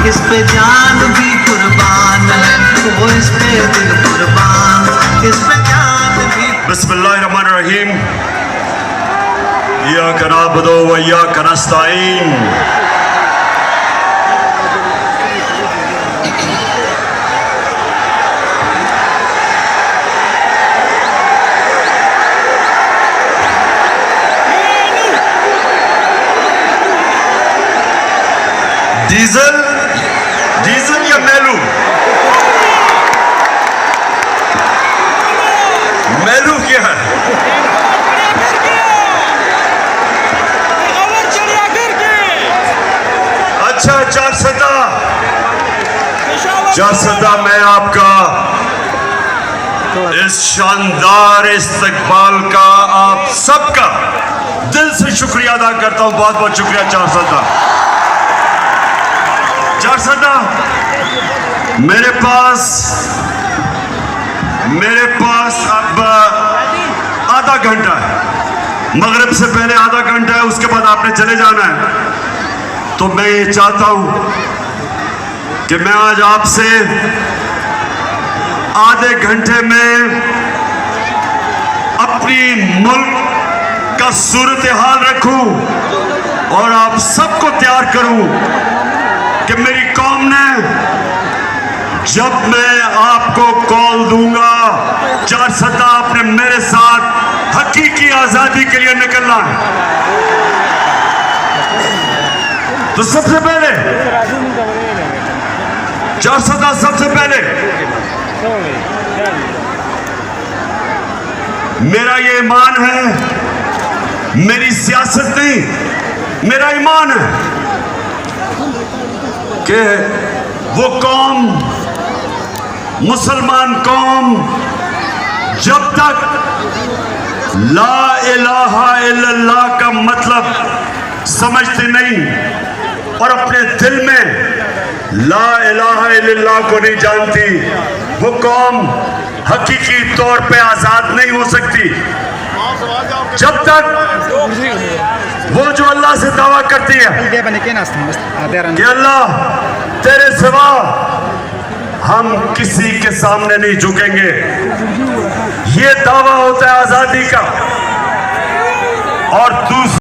इस पे जान भी कुर्बान है, वो इस पे दिल कुर्बान, इस पे जान भी। बिस्मिल्लाहिर्रहमानिर्रहीम। इय्याका नअबुदु व इय्याका नस्तईन। डीजल डीजल या मेलू? मेलू क्या है? अच्छा, चारसदा मैं आपका इस शानदार इस्तकबाल का आप सबका दिल से शुक्रिया अदा करता हूं। बहुत बहुत शुक्रिया चारसदा। मेरे पास अब आधा घंटा है, मगरिब से पहले आधा घंटा है, उसके बाद आपने चले जाना है। तो मैं ये चाहता हूं कि मैं आज आपसे आधे घंटे में अपनी मुल्क का सूरत हाल रखूं और आप सबको तैयार करूं कि मेरी कौम ने जब मैं आपको कॉल दूंगा, चारसदा आपने मेरे साथ हकीकी आजादी के लिए निकलना है। तो सबसे पहले चारसदा, सबसे पहले मेरा ये ईमान है, मेरी सियासत नहीं, मेरा ईमान है कि वो कौम, मुसलमान कौम, जब तक ला इलाहा इल्लल्लाह का मतलब समझती नहीं और अपने दिल में ला इलाहा इल्लल्लाह को नहीं जानती, वो कौम हकीकी तौर पे आजाद नहीं हो सकती। जब तक वो जो अल्लाह से दावा करती है कि अल्लाह तेरे सिवा हम किसी के सामने नहीं झुकेंगे, ये दावा होता है आजादी का। और दूसरा